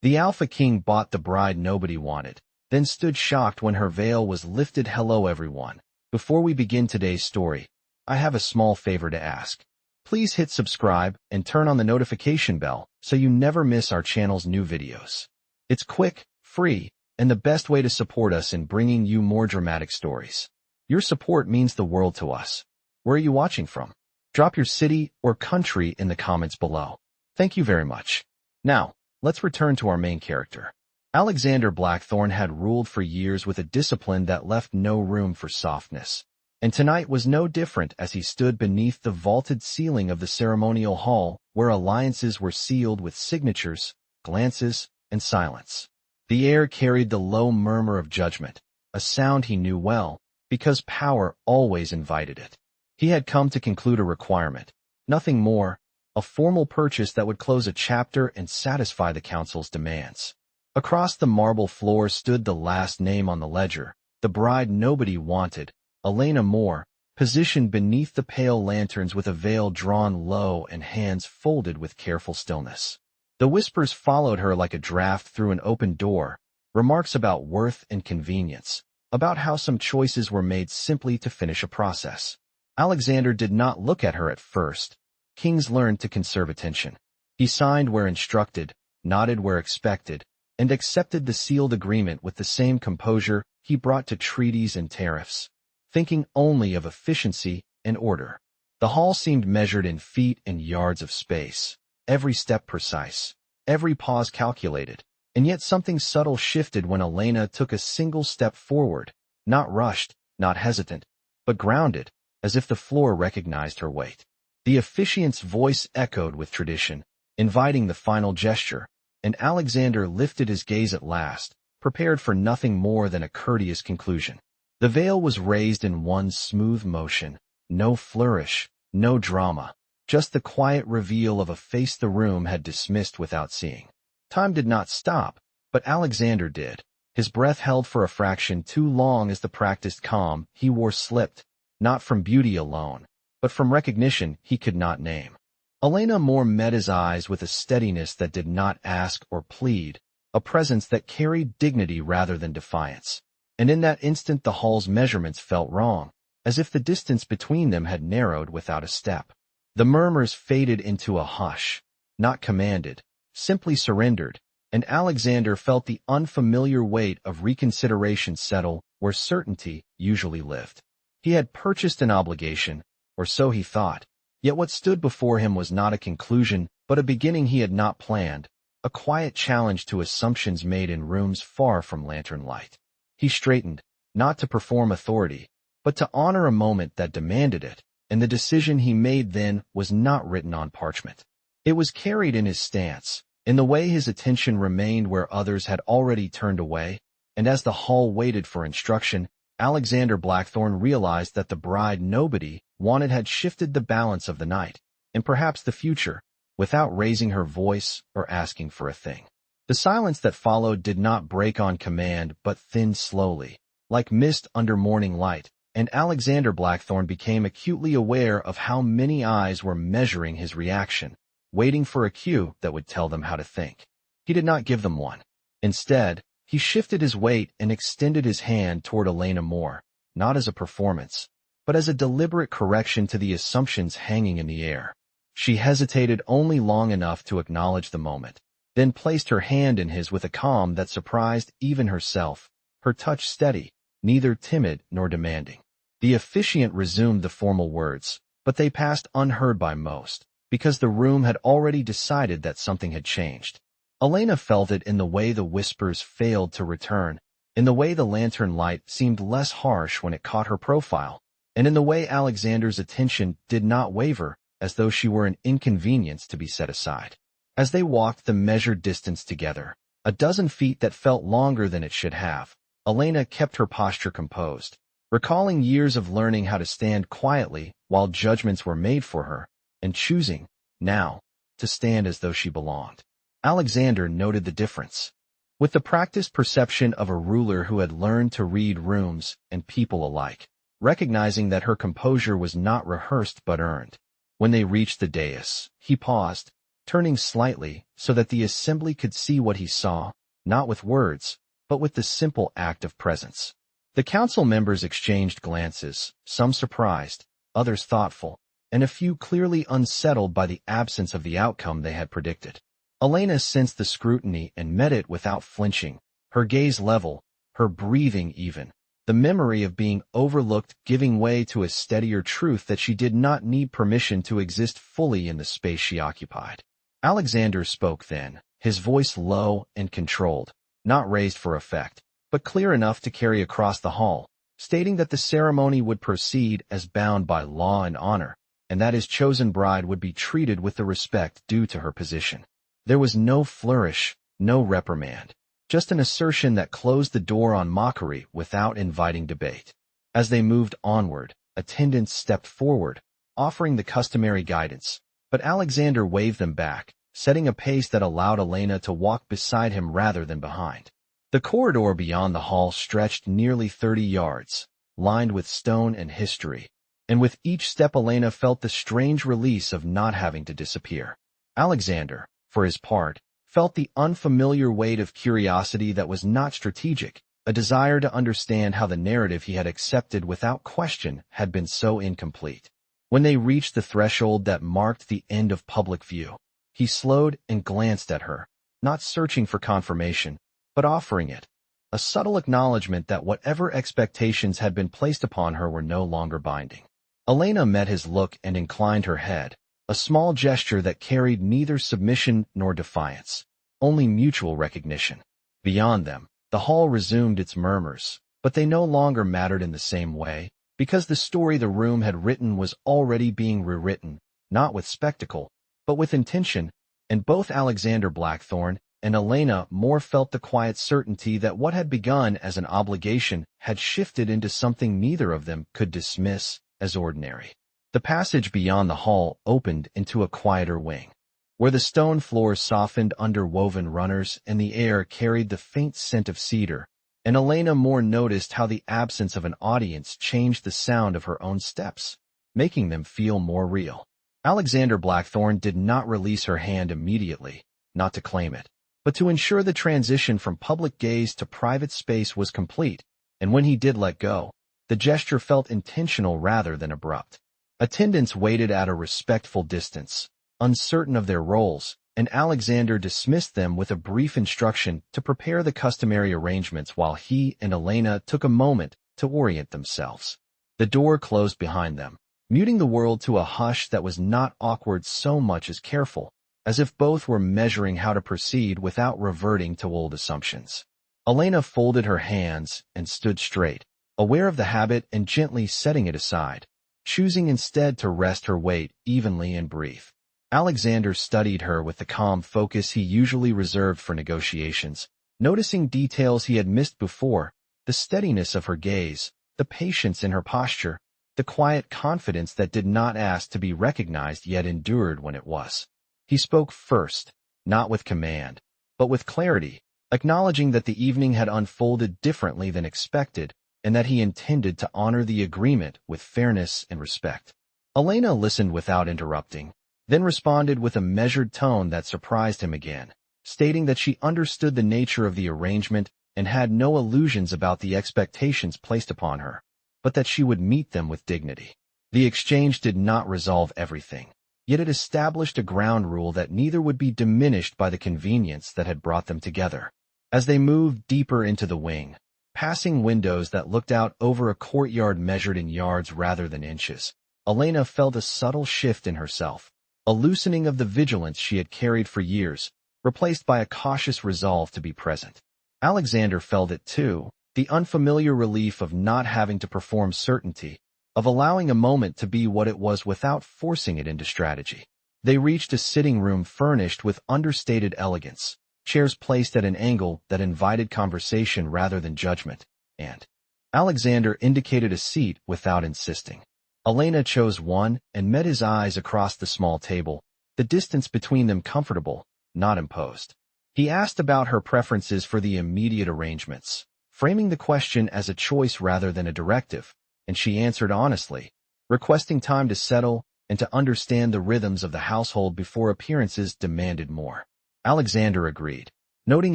The Alpha King bought the bride nobody wanted, then stood shocked when her veil was lifted. Hello everyone. Before we begin today's story, I have a small favor to ask. Please hit subscribe and turn on the notification bell so you never miss our channel's new videos. It's quick, free, and the best way to support us in bringing you more dramatic stories. Your support means the world to us. Where are you watching from? Drop your city or country in the comments below. Thank you very much. Now, let's return to our main character. Alexander Blackthorne had ruled for years with a discipline that left no room for softness. And tonight was no different as he stood beneath the vaulted ceiling of the ceremonial hall where alliances were sealed with signatures, glances, and silence. The air carried the low murmur of judgment, a sound he knew well, because power always invited it. He had come to conclude a requirement, nothing more, a formal purchase that would close a chapter and satisfy the council's demands. Across the marble floor stood the last name on the ledger, the bride nobody wanted, Elena Moore, positioned beneath the pale lanterns with a veil drawn low and hands folded with careful stillness. The whispers followed her like a draft through an open door, remarks about worth and convenience, about how some choices were made simply to finish a process. Alexander did not look at her at first. Kings learned to conserve attention. He signed where instructed, nodded where expected, and accepted the sealed agreement with the same composure he brought to treaties and tariffs, thinking only of efficiency and order. The hall seemed measured in feet and yards of space, every step precise, every pause calculated, and yet something subtle shifted when Elena took a single step forward, not rushed, not hesitant, but grounded, as if the floor recognized her weight. The officiant's voice echoed with tradition, inviting the final gesture, and Alexander lifted his gaze at last, prepared for nothing more than a courteous conclusion. The veil was raised in one smooth motion, no flourish, no drama, just the quiet reveal of a face the room had dismissed without seeing. Time did not stop, but Alexander did. His breath held for a fraction too long as the practiced calm he wore slipped, not from beauty alone, but from recognition he could not name. Elena Moore met his eyes with a steadiness that did not ask or plead, a presence that carried dignity rather than defiance. And in that instant the hall's measurements felt wrong, as if the distance between them had narrowed without a step. The murmurs faded into a hush, not commanded, simply surrendered, and Alexander felt the unfamiliar weight of reconsideration settle where certainty usually lived. He had purchased an obligation, or so he thought, yet what stood before him was not a conclusion, but a beginning he had not planned, a quiet challenge to assumptions made in rooms far from lantern light. He straightened, not to perform authority, but to honor a moment that demanded it, and the decision he made then was not written on parchment. It was carried in his stance, in the way his attention remained where others had already turned away, and as the hall waited for instruction, Alexander Blackthorne realized that the bride nobody wanted had shifted the balance of the night, and perhaps the future, without raising her voice or asking for a thing. The silence that followed did not break on command but thinned slowly, like mist under morning light, and Alexander Blackthorne became acutely aware of how many eyes were measuring his reaction, waiting for a cue that would tell them how to think. He did not give them one. Instead, he shifted his weight and extended his hand toward Elena Moore, not as a performance, but as a deliberate correction to the assumptions hanging in the air. She hesitated only long enough to acknowledge the moment, then placed her hand in his with a calm that surprised even herself, her touch steady, neither timid nor demanding. The officiant resumed the formal words, but they passed unheard by most, because the room had already decided that something had changed. Elena felt it in the way the whispers failed to return, in the way the lantern light seemed less harsh when it caught her profile, and in the way Alexander's attention did not waver, as though she were an inconvenience to be set aside. As they walked the measured distance together, a dozen feet that felt longer than it should have, Elena kept her posture composed, recalling years of learning how to stand quietly while judgments were made for her, and choosing, now, to stand as though she belonged. Alexander noted the difference. With the practiced perception of a ruler who had learned to read rooms and people alike, recognizing that her composure was not rehearsed but earned. When they reached the dais, he paused, turning slightly so that the assembly could see what he saw, not with words, but with the simple act of presence. The council members exchanged glances, some surprised, others thoughtful, and a few clearly unsettled by the absence of the outcome they had predicted. Elena sensed the scrutiny and met it without flinching, her gaze level, her breathing even, the memory of being overlooked giving way to a steadier truth that she did not need permission to exist fully in the space she occupied. Alexander spoke then, his voice low and controlled, not raised for effect, but clear enough to carry across the hall, stating that the ceremony would proceed as bound by law and honor, and that his chosen bride would be treated with the respect due to her position. There was no flourish, no reprimand, just an assertion that closed the door on mockery without inviting debate. As they moved onward, attendants stepped forward, offering the customary guidance, but Alexander waved them back, setting a pace that allowed Elena to walk beside him rather than behind. The corridor beyond the hall stretched nearly 30 yards, lined with stone and history, and with each step Elena felt the strange release of not having to disappear. Alexander, for his part, felt the unfamiliar weight of curiosity that was not strategic, a desire to understand how the narrative he had accepted without question had been so incomplete. When they reached the threshold that marked the end of public view, he slowed and glanced at her, not searching for confirmation, but offering it, a subtle acknowledgement that whatever expectations had been placed upon her were no longer binding. Elena met his look and inclined her head, a small gesture that carried neither submission nor defiance, only mutual recognition. Beyond them, the hall resumed its murmurs, but they no longer mattered in the same way, because the story the room had written was already being rewritten, not with spectacle, but with intention, and both Alexander Blackthorne and Elena more felt the quiet certainty that what had begun as an obligation had shifted into something neither of them could dismiss as ordinary. The passage beyond the hall opened into a quieter wing, where the stone floors softened under woven runners and the air carried the faint scent of cedar, and Elena more noticed how the absence of an audience changed the sound of her own steps, making them feel more real. Alexander Blackthorne did not release her hand immediately, not to claim it, but to ensure the transition from public gaze to private space was complete, and when he did let go, the gesture felt intentional rather than abrupt. Attendants waited at a respectful distance, uncertain of their roles, and Alexander dismissed them with a brief instruction to prepare the customary arrangements while he and Elena took a moment to orient themselves. The door closed behind them, muting the world to a hush that was not awkward so much as careful, as if both were measuring how to proceed without reverting to old assumptions. Elena folded her hands and stood straight, aware of the habit and gently setting it aside, choosing instead to rest her weight evenly and breathe. Alexander studied her with the calm focus he usually reserved for negotiations, noticing details he had missed before, the steadiness of her gaze, the patience in her posture, the quiet confidence that did not ask to be recognized yet endured when it was. He spoke first, not with command, but with clarity, acknowledging that the evening had unfolded differently than expected, and that he intended to honor the agreement with fairness and respect. Elena listened without interrupting, then responded with a measured tone that surprised him again, stating that she understood the nature of the arrangement and had no illusions about the expectations placed upon her, but that she would meet them with dignity. The exchange did not resolve everything, yet it established a ground rule that neither would be diminished by the convenience that had brought them together. As they moved deeper into the wing, passing windows that looked out over a courtyard measured in yards rather than inches, Elena felt a subtle shift in herself, a loosening of the vigilance she had carried for years, replaced by a cautious resolve to be present. Alexander felt it too, the unfamiliar relief of not having to perform certainty, of allowing a moment to be what it was without forcing it into strategy. They reached a sitting room furnished with understated elegance, chairs placed at an angle that invited conversation rather than judgment, and Alexander indicated a seat without insisting. Elena chose one and met his eyes across the small table, the distance between them comfortable, not imposed. He asked about her preferences for the immediate arrangements, framing the question as a choice rather than a directive, and she answered honestly, requesting time to settle, and to understand the rhythms of the household before appearances demanded more. Alexander agreed, noting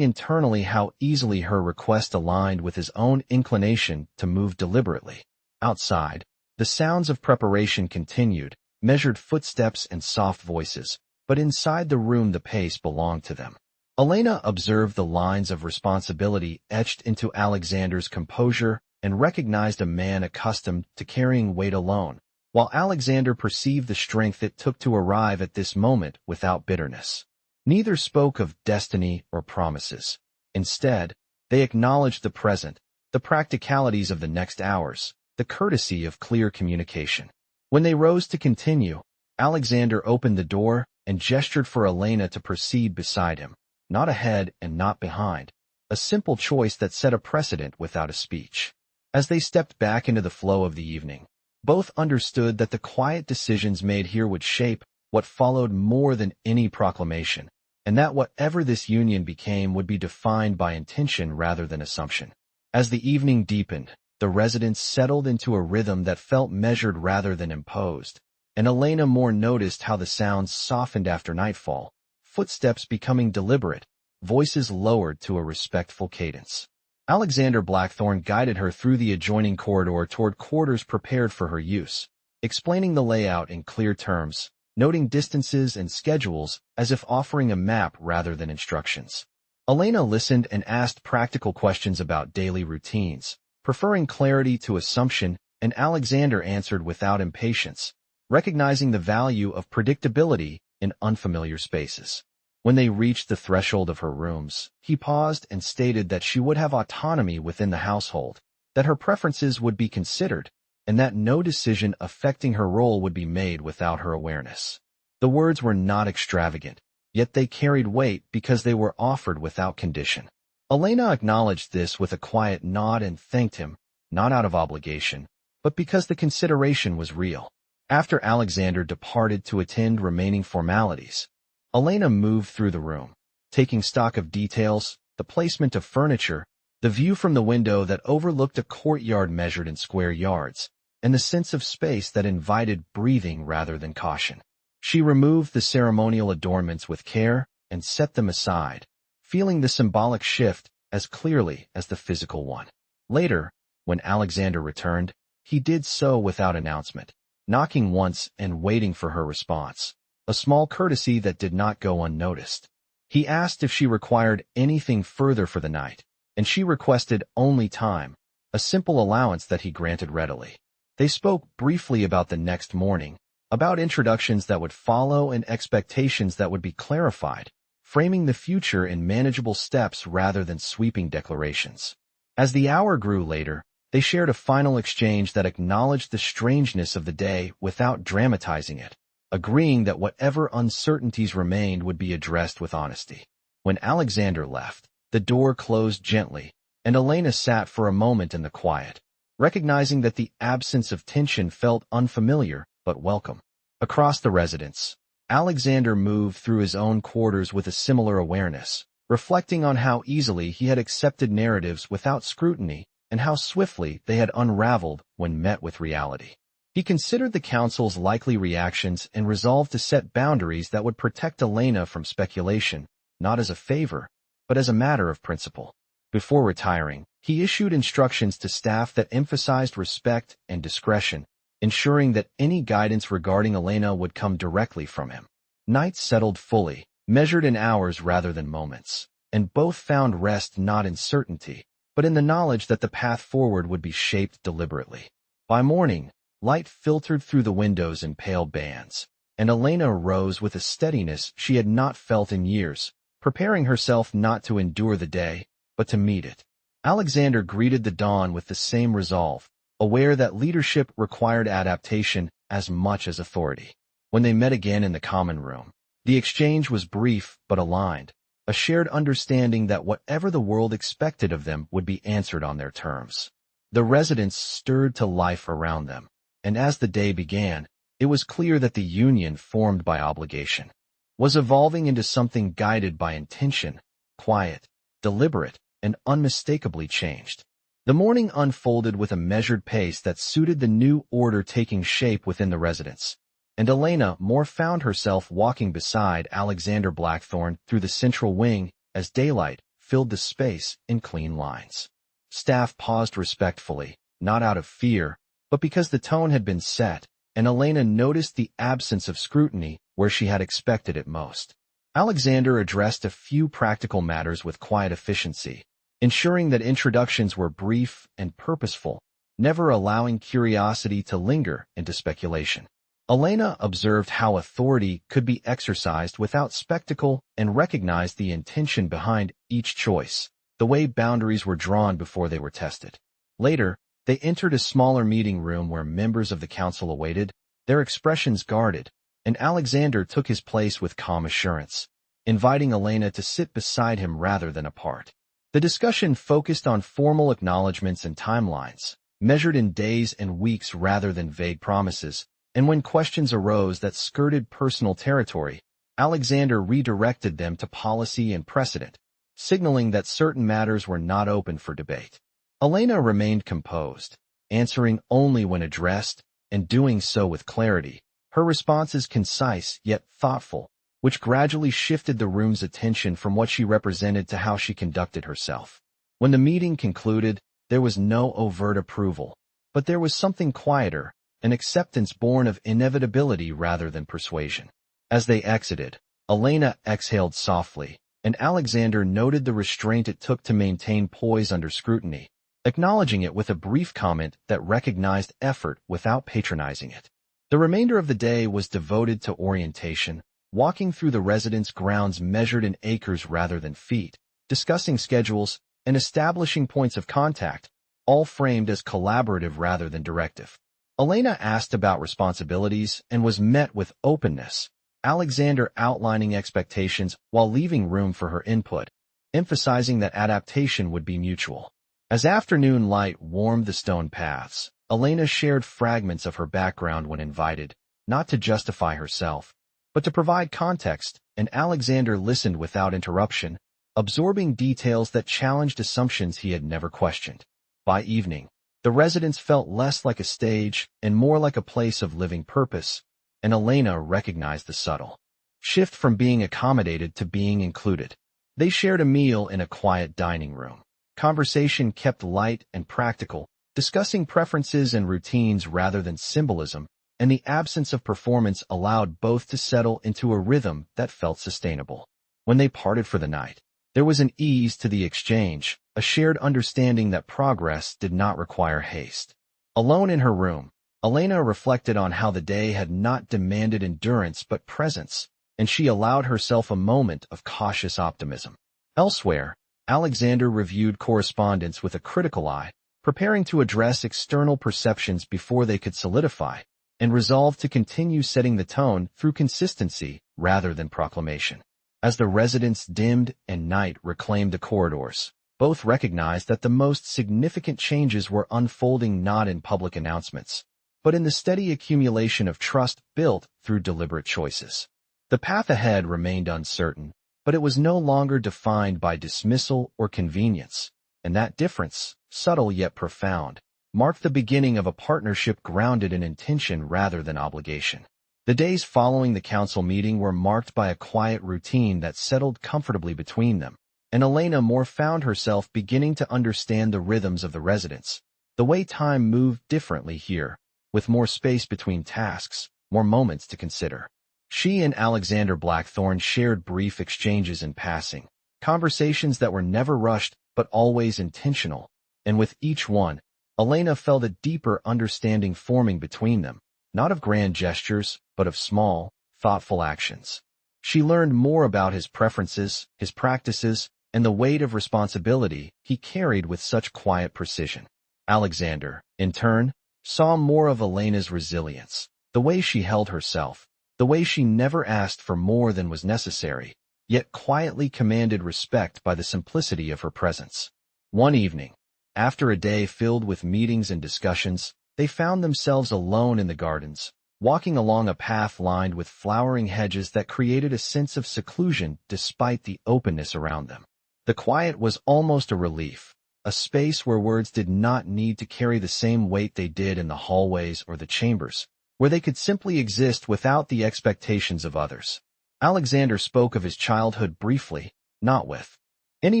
internally how easily her request aligned with his own inclination to move deliberately. Outside, the sounds of preparation continued, measured footsteps and soft voices, but inside the room the pace belonged to them. Elena observed the lines of responsibility etched into Alexander's composure and recognized a man accustomed to carrying weight alone, while Alexander perceived the strength it took to arrive at this moment without bitterness. Neither spoke of destiny or promises. Instead, they acknowledged the present, the practicalities of the next hours, the courtesy of clear communication. When they rose to continue, Alexander opened the door and gestured for Elena to proceed beside him, not ahead and not behind, a simple choice that set a precedent without a speech. As they stepped back into the flow of the evening, both understood that the quiet decisions made here would shape what followed more than any proclamation, and that whatever this union became would be defined by intention rather than assumption. As the evening deepened, the residents settled into a rhythm that felt measured rather than imposed, and Elena more noticed how the sounds softened after nightfall, footsteps becoming deliberate, voices lowered to a respectful cadence. Alexander Blackthorne guided her through the adjoining corridor toward quarters prepared for her use, explaining the layout in clear terms, noting distances and schedules as if offering a map rather than instructions. Elena listened and asked practical questions about daily routines, preferring clarity to assumption, and Alexander answered without impatience, recognizing the value of predictability in unfamiliar spaces. When they reached the threshold of her rooms, he paused and stated that she would have autonomy within the household, that her preferences would be considered, and that no decision affecting her role would be made without her awareness. The words were not extravagant, yet they carried weight because they were offered without condition. Elena acknowledged this with a quiet nod and thanked him, not out of obligation, but because the consideration was real. After Alexander departed to attend remaining formalities, Elena moved through the room, taking stock of details, the placement of furniture, the view from the window that overlooked a courtyard measured in square yards, and the sense of space that invited breathing rather than caution. She removed the ceremonial adornments with care and set them aside, feeling the symbolic shift as clearly as the physical one. Later, when Alexander returned, he did so without announcement, knocking once and waiting for her response, a small courtesy that did not go unnoticed. He asked if she required anything further for the night, and she requested only time, a simple allowance that he granted readily. They spoke briefly about the next morning, about introductions that would follow and expectations that would be clarified, framing the future in manageable steps rather than sweeping declarations. As the hour grew later, they shared a final exchange that acknowledged the strangeness of the day without dramatizing it, agreeing that whatever uncertainties remained would be addressed with honesty. When Alexander left, the door closed gently, and Elena sat for a moment in the quiet, recognizing that the absence of tension felt unfamiliar but welcome. Across the residence, Alexander moved through his own quarters with a similar awareness, reflecting on how easily he had accepted narratives without scrutiny and how swiftly they had unraveled when met with reality. He considered the council's likely reactions and resolved to set boundaries that would protect Elena from speculation, not as a favor, but as a matter of principle. Before retiring, he issued instructions to staff that emphasized respect and discretion, ensuring that any guidance regarding Elena would come directly from him. Nights settled fully, measured in hours rather than moments, and both found rest not in certainty, but in the knowledge that the path forward would be shaped deliberately. By morning, light filtered through the windows in pale bands, and Elena rose with a steadiness she had not felt in years, preparing herself not to endure the day, but to meet it. Alexander greeted the dawn with the same resolve, aware that leadership required adaptation as much as authority. When they met again in the common room, the exchange was brief but aligned, a shared understanding that whatever the world expected of them would be answered on their terms. The residents stirred to life around them, and as the day began, it was clear that the union formed by obligation was evolving into something guided by intention, quiet, deliberate, and unmistakably changed. The morning unfolded with a measured pace that suited the new order taking shape within the residence. and Elena more found herself walking beside Alexander Blackthorne through the central wing as daylight filled the space in clean lines. Staff paused respectfully, not out of fear, but because the tone had been set, and Elena noticed the absence of scrutiny where she had expected it most. Alexander addressed a few practical matters with quiet efficiency, ensuring that introductions were brief and purposeful, never allowing curiosity to linger into speculation. Elena observed how authority could be exercised without spectacle and recognized the intention behind each choice, the way boundaries were drawn before they were tested. Later, they entered a smaller meeting room where members of the council awaited, their expressions guarded, and Alexander took his place with calm assurance, inviting Elena to sit beside him rather than apart. The discussion focused on formal acknowledgments and timelines, measured in days and weeks rather than vague promises, and when questions arose that skirted personal territory, Alexander redirected them to policy and precedent, signaling that certain matters were not open for debate. Elena remained composed, answering only when addressed, and doing so with clarity, her responses concise yet thoughtful, which gradually shifted the room's attention from what she represented to how she conducted herself. When the meeting concluded, there was no overt approval, but there was something quieter, an acceptance born of inevitability rather than persuasion. As they exited, Elena exhaled softly, and Alexander noted the restraint it took to maintain poise under scrutiny, acknowledging it with a brief comment that recognized effort without patronizing it. The remainder of the day was devoted to orientation, walking through the residence grounds measured in acres rather than feet, discussing schedules, and establishing points of contact, all framed as collaborative rather than directive. Elena asked about responsibilities and was met with openness, Alexander outlining expectations while leaving room for her input, emphasizing that adaptation would be mutual. As afternoon light warmed the stone paths, Elena shared fragments of her background when invited, not to justify herself, but to provide context, and Alexander listened without interruption, absorbing details that challenged assumptions he had never questioned. By evening, the residence felt less like a stage and more like a place of living purpose, and Elena recognized the subtle shift from being accommodated to being included. They shared a meal in a quiet dining room. Conversation kept light and practical, discussing preferences and routines rather than symbolism, and the absence of performance allowed both to settle into a rhythm that felt sustainable. When they parted for the night, there was an ease to the exchange, a shared understanding that progress did not require haste. Alone in her room, Elena reflected on how the day had not demanded endurance but presence, and she allowed herself a moment of cautious optimism. Elsewhere, Alexander reviewed correspondence with a critical eye, preparing to address external perceptions before they could solidify, and resolved to continue setting the tone through consistency rather than proclamation. As the residence dimmed and night reclaimed the corridors, both recognized that the most significant changes were unfolding not in public announcements, but in the steady accumulation of trust built through deliberate choices. The path ahead remained uncertain, but it was no longer defined by dismissal or convenience, and that difference, subtle yet profound, marked the beginning of a partnership grounded in intention rather than obligation. The days following the council meeting were marked by a quiet routine that settled comfortably between them, and Elena more found herself beginning to understand the rhythms of the residence, the way time moved differently here, with more space between tasks, more moments to consider. She and Alexander Blackthorne shared brief exchanges in passing, conversations that were never rushed but always intentional, and with each one, Elena felt a deeper understanding forming between them, not of grand gestures, but of small, thoughtful actions. She learned more about his preferences, his practices, and the weight of responsibility he carried with such quiet precision. Alexander, in turn, saw more of Elena's resilience, the way she held herself, the way she never asked for more than was necessary, yet quietly commanded respect by the simplicity of her presence. One evening, after a day filled with meetings and discussions, they found themselves alone in the gardens, walking along a path lined with flowering hedges that created a sense of seclusion despite the openness around them. The quiet was almost a relief, a space where words did not need to carry the same weight they did in the hallways or the chambers, where they could simply exist without the expectations of others. Alexander spoke of his childhood briefly, not with any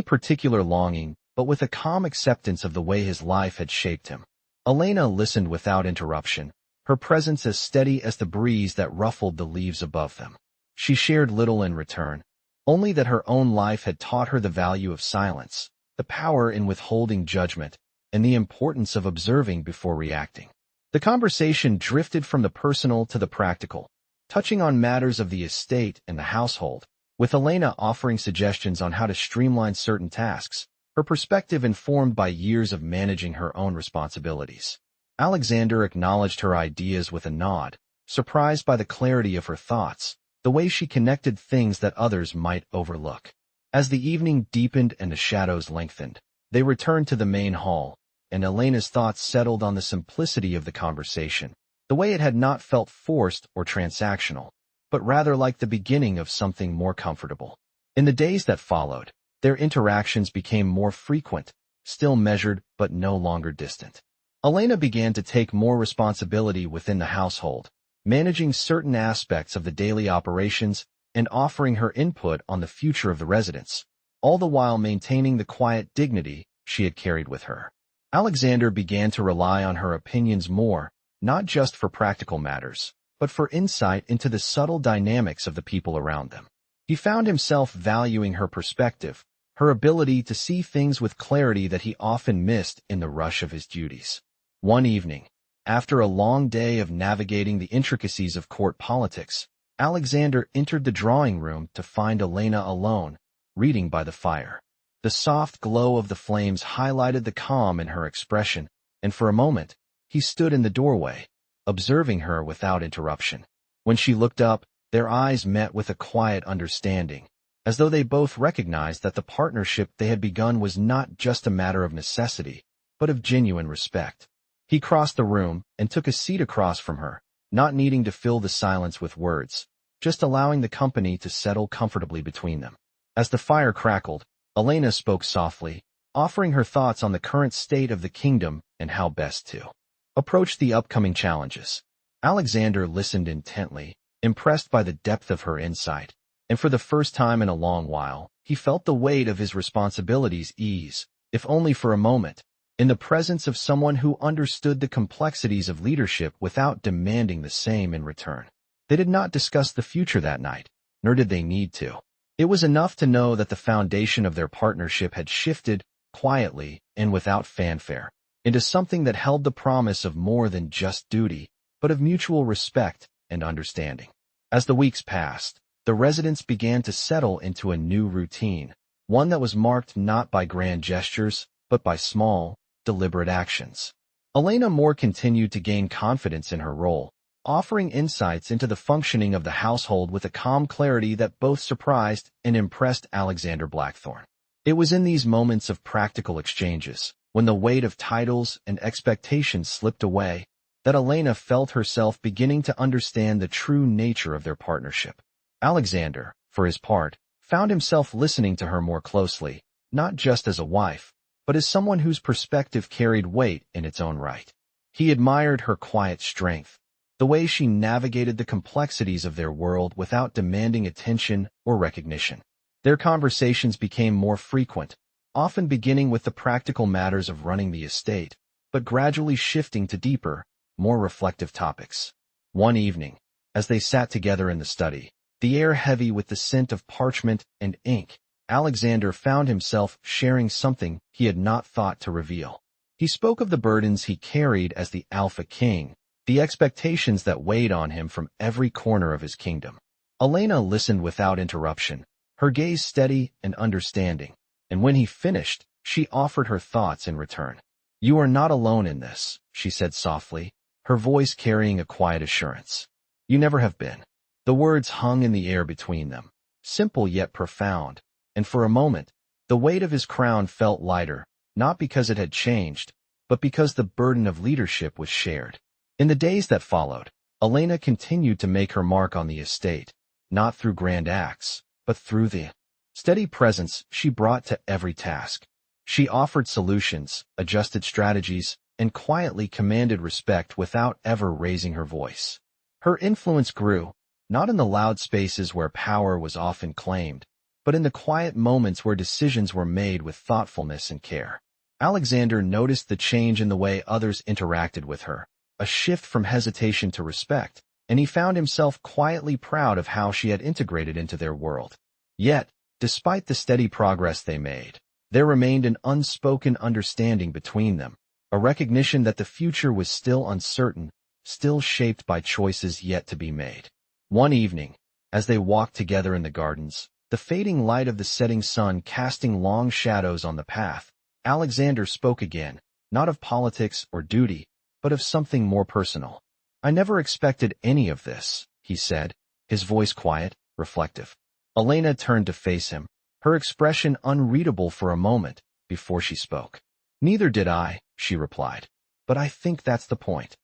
particular longing, but with a calm acceptance of the way his life had shaped him. Elena listened without interruption, her presence as steady as the breeze that ruffled the leaves above them. She shared little in return, only that her own life had taught her the value of silence, the power in withholding judgment, and the importance of observing before reacting. The conversation drifted from the personal to the practical, touching on matters of the estate and the household, with Elena offering suggestions on how to streamline certain tasks, her perspective informed by years of managing her own responsibilities. Alexander acknowledged her ideas with a nod, surprised by the clarity of her thoughts, the way she connected things that others might overlook. As the evening deepened and the shadows lengthened, they returned to the main hall, and Elena's thoughts settled on the simplicity of the conversation, the way it had not felt forced or transactional, but rather like the beginning of something more comfortable. In the days that followed, their interactions became more frequent, still measured but no longer distant. Elena began to take more responsibility within the household, managing certain aspects of the daily operations and offering her input on the future of the residence, all the while maintaining the quiet dignity she had carried with her. Alexander began to rely on her opinions more, not just for practical matters, but for insight into the subtle dynamics of the people around them. He found himself valuing her perspective, her ability to see things with clarity that he often missed in the rush of his duties. One evening, after a long day of navigating the intricacies of court politics, Alexander entered the drawing room to find Elena alone, reading by the fire. The soft glow of the flames highlighted the calm in her expression, and for a moment, he stood in the doorway, observing her without interruption. When she looked up, their eyes met with a quiet understanding, as though they both recognized that the partnership they had begun was not just a matter of necessity, but of genuine respect. He crossed the room and took a seat across from her, not needing to fill the silence with words, just allowing the company to settle comfortably between them. As the fire crackled, Elena spoke softly, offering her thoughts on the current state of the kingdom and how best to approach the upcoming challenges. Alexander listened intently, impressed by the depth of her insight, and for the first time in a long while, he felt the weight of his responsibilities ease, if only for a moment, in the presence of someone who understood the complexities of leadership without demanding the same in return. They did not discuss the future that night, nor did they need to. It was enough to know that the foundation of their partnership had shifted, quietly and without fanfare, into something that held the promise of more than just duty, but of mutual respect and understanding. As the weeks passed, the residents began to settle into a new routine, one that was marked not by grand gestures, but by small, deliberate actions. Elena Moore continued to gain confidence in her role, offering insights into the functioning of the household with a calm clarity that both surprised and impressed Alexander Blackthorne. It was in these moments of practical exchanges, when the weight of titles and expectations slipped away, that Elena felt herself beginning to understand the true nature of their partnership. Alexander, for his part, found himself listening to her more closely, not just as a wife, but as someone whose perspective carried weight in its own right. He admired her quiet strength, the way she navigated the complexities of their world without demanding attention or recognition. Their conversations became more frequent, often beginning with the practical matters of running the estate, but gradually shifting to deeper, more reflective topics. One evening, as they sat together in the study, the air heavy with the scent of parchment and ink, Alexander found himself sharing something he had not thought to reveal. He spoke of the burdens he carried as the Alpha King, the expectations that weighed on him from every corner of his kingdom. Elena listened without interruption, her gaze steady and understanding, and when he finished, she offered her thoughts in return. "You are not alone in this," she said softly, her voice carrying a quiet assurance. "You never have been." The words hung in the air between them, simple yet profound, and for a moment, the weight of his crown felt lighter, not because it had changed, but because the burden of leadership was shared. In the days that followed, Elena continued to make her mark on the estate, not through grand acts, but through the steady presence she brought to every task. She offered solutions, adjusted strategies, and quietly commanded respect without ever raising her voice. Her influence grew, not in the loud spaces where power was often claimed, but in the quiet moments where decisions were made with thoughtfulness and care. Alexander noticed the change in the way others interacted with her, a shift from hesitation to respect, and he found himself quietly proud of how she had integrated into their world. Yet, despite the steady progress they made, there remained an unspoken understanding between them, a recognition that the future was still uncertain, still shaped by choices yet to be made. One evening, as they walked together in the gardens, the fading light of the setting sun casting long shadows on the path, Alexander spoke again, not of politics or duty, but of something more personal. "I never expected any of this," he said, his voice quiet, reflective. Elena turned to face him, her expression unreadable for a moment, before she spoke. "Neither did I," she replied. "But I think that's the point."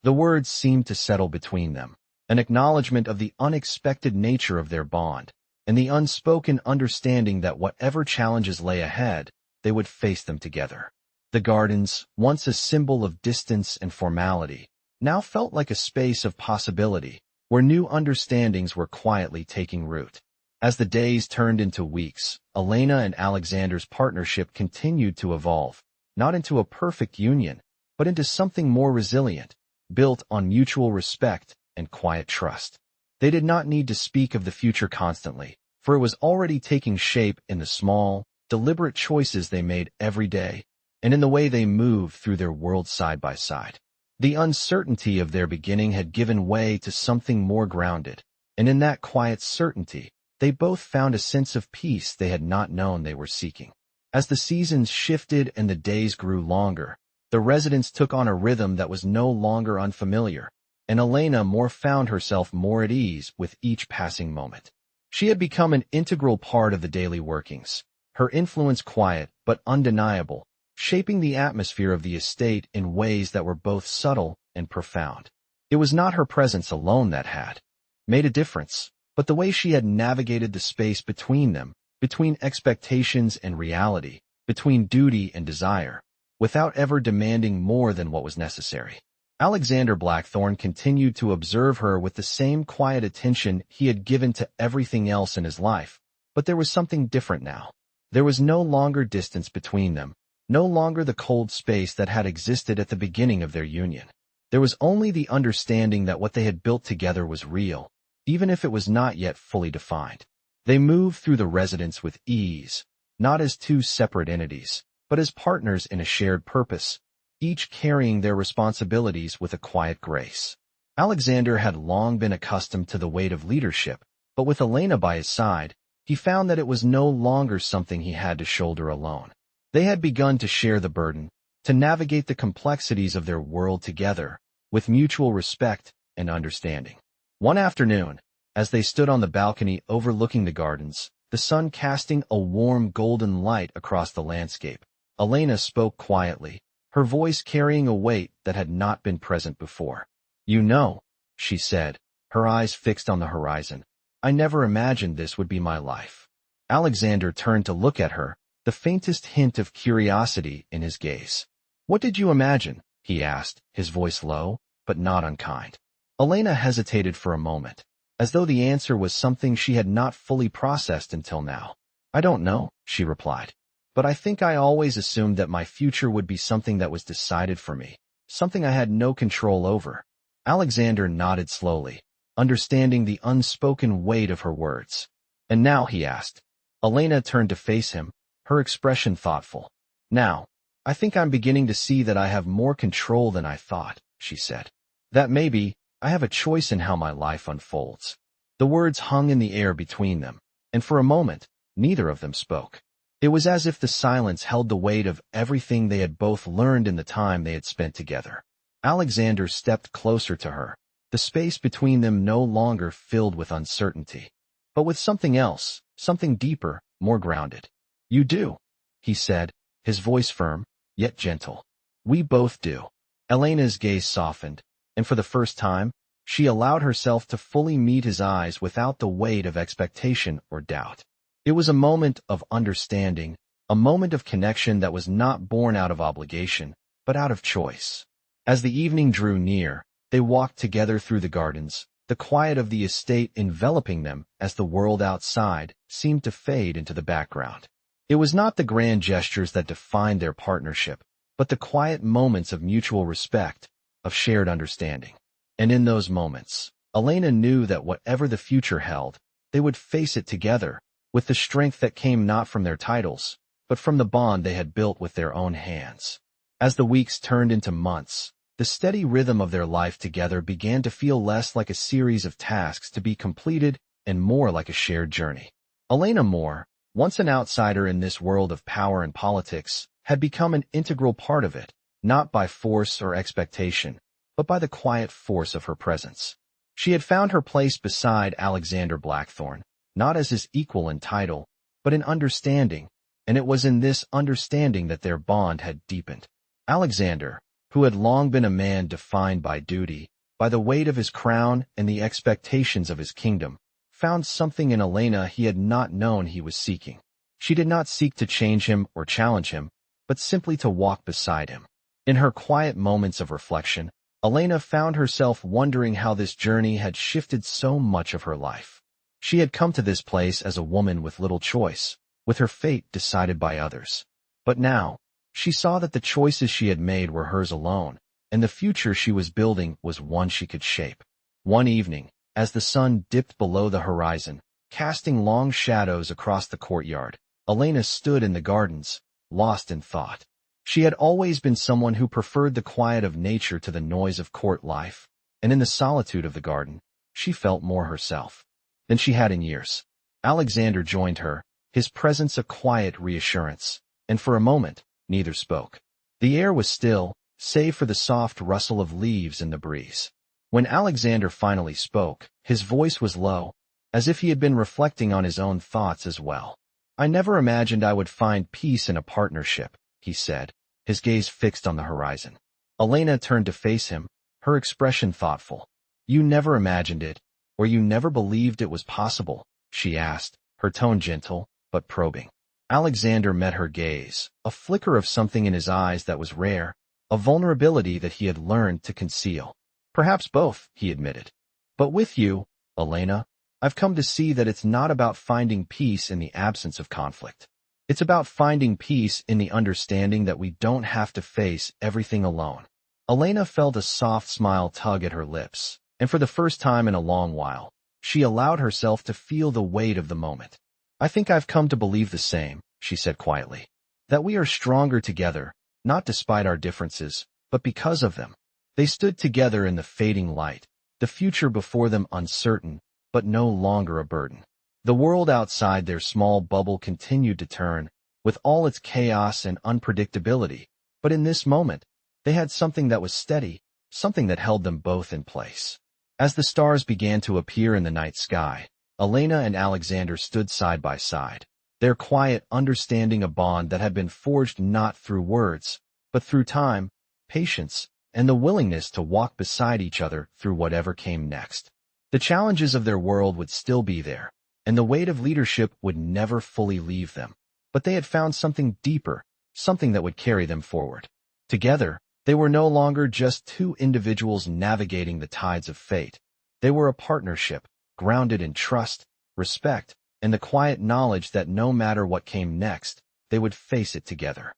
The words seemed to settle between them, an acknowledgement of the unexpected nature of their bond, and the unspoken understanding that whatever challenges lay ahead, they would face them together. The gardens, once a symbol of distance and formality, now felt like a space of possibility, where new understandings were quietly taking root. As the days turned into weeks, Elena and Alexander's partnership continued to evolve, not into a perfect union, but into something more resilient, built on mutual respect and quiet trust. They did not need to speak of the future constantly, for it was already taking shape in the small, deliberate choices they made every day, and in the way they moved through their world side by side. The uncertainty of their beginning had given way to something more grounded, and in that quiet certainty, they both found a sense of peace they had not known they were seeking. As the seasons shifted and the days grew longer, the residence took on a rhythm that was no longer unfamiliar, and Elena found herself more at ease with each passing moment. She had become an integral part of the daily workings, her influence quiet but undeniable, shaping the atmosphere of the estate in ways that were both subtle and profound. It was not her presence alone that had made a difference, but the way she had navigated the space between them, between expectations and reality, between duty and desire, without ever demanding more than what was necessary. Alexander Blackthorne continued to observe her with the same quiet attention he had given to everything else in his life, but there was something different now. There was no longer distance between them, no longer the cold space that had existed at the beginning of their union. There was only the understanding that what they had built together was real, even if it was not yet fully defined. They moved through the residence with ease, not as two separate entities, but as partners in a shared purpose, each carrying their responsibilities with a quiet grace. Alexander had long been accustomed to the weight of leadership, but with Elena by his side, he found that it was no longer something he had to shoulder alone. They had begun to share the burden, to navigate the complexities of their world together, with mutual respect and understanding. One afternoon, as they stood on the balcony overlooking the gardens, the sun casting a warm golden light across the landscape, Elena spoke quietly, her voice carrying a weight that had not been present before. "You know," she said, her eyes fixed on the horizon, "I never imagined this would be my life." Alexander turned to look at her, the faintest hint of curiosity in his gaze. "What did you imagine?" he asked, his voice low, but not unkind. Elena hesitated for a moment, as though the answer was something she had not fully processed until now. "I don't know," she replied. "But I think I always assumed that my future would be something that was decided for me, something I had no control over." Alexander nodded slowly, understanding the unspoken weight of her words. "And now?" he asked. Elena turned to face him, her expression thoughtful. "Now, I think I'm beginning to see that I have more control than I thought," she said. "That maybe I have a choice in how my life unfolds." The words hung in the air between them, and for a moment, neither of them spoke. It was as if the silence held the weight of everything they had both learned in the time they had spent together. Alexander stepped closer to her, the space between them no longer filled with uncertainty, but with something else, something deeper, more grounded. "You do," he said, his voice firm, yet gentle. "We both do." Elena's gaze softened, and for the first time, she allowed herself to fully meet his eyes without the weight of expectation or doubt. It was a moment of understanding, a moment of connection that was not born out of obligation, but out of choice. As the evening drew near, they walked together through the gardens, the quiet of the estate enveloping them as the world outside seemed to fade into the background. It was not the grand gestures that defined their partnership, but the quiet moments of mutual respect, of shared understanding. And in those moments, Elena knew that whatever the future held, they would face it together, with the strength that came not from their titles, but from the bond they had built with their own hands. As the weeks turned into months, the steady rhythm of their life together began to feel less like a series of tasks to be completed and more like a shared journey. Elena Moore, once an outsider in this world of power and politics, had become an integral part of it, not by force or expectation, but by the quiet force of her presence. She had found her place beside Alexander Blackthorne, not as his equal in title, but in understanding, and it was in this understanding that their bond had deepened. Alexander, who had long been a man defined by duty, by the weight of his crown and the expectations of his kingdom, found something in Elena he had not known he was seeking. She did not seek to change him or challenge him, but simply to walk beside him. In her quiet moments of reflection, Elena found herself wondering how this journey had shifted so much of her life. She had come to this place as a woman with little choice, with her fate decided by others. But now, she saw that the choices she had made were hers alone, and the future she was building was one she could shape. One evening, as the sun dipped below the horizon, casting long shadows across the courtyard, Elena stood in the gardens, lost in thought. She had always been someone who preferred the quiet of nature to the noise of court life, and in the solitude of the garden, she felt more herself than she had in years. Alexander joined her, his presence a quiet reassurance, and for a moment, neither spoke. The air was still, save for the soft rustle of leaves in the breeze. When Alexander finally spoke, his voice was low, as if he had been reflecting on his own thoughts as well. "I never imagined I would find peace in a partnership," he said, his gaze fixed on the horizon. Elena turned to face him, her expression thoughtful. "You never imagined it, or you never believed it was possible?" she asked, her tone gentle, but probing. Alexander met her gaze, a flicker of something in his eyes that was rare, a vulnerability that he had learned to conceal. "Perhaps both," he admitted. "But with you, Elena, I've come to see that it's not about finding peace in the absence of conflict. It's about finding peace in the understanding that we don't have to face everything alone." Elena felt a soft smile tug at her lips, and for the first time in a long while, she allowed herself to feel the weight of the moment. "I think I've come to believe the same," she said quietly. "That we are stronger together, not despite our differences, but because of them." They stood together in the fading light, the future before them uncertain, but no longer a burden. The world outside their small bubble continued to turn, with all its chaos and unpredictability, but in this moment, they had something that was steady, something that held them both in place. As the stars began to appear in the night sky, Elena and Alexander stood side by side, their quiet understanding a bond that had been forged not through words, but through time, patience, and the willingness to walk beside each other through whatever came next. The challenges of their world would still be there, and the weight of leadership would never fully leave them. But they had found something deeper, something that would carry them forward. Together, they were no longer just two individuals navigating the tides of fate. They were a partnership, grounded in trust, respect, and the quiet knowledge that no matter what came next, they would face it together.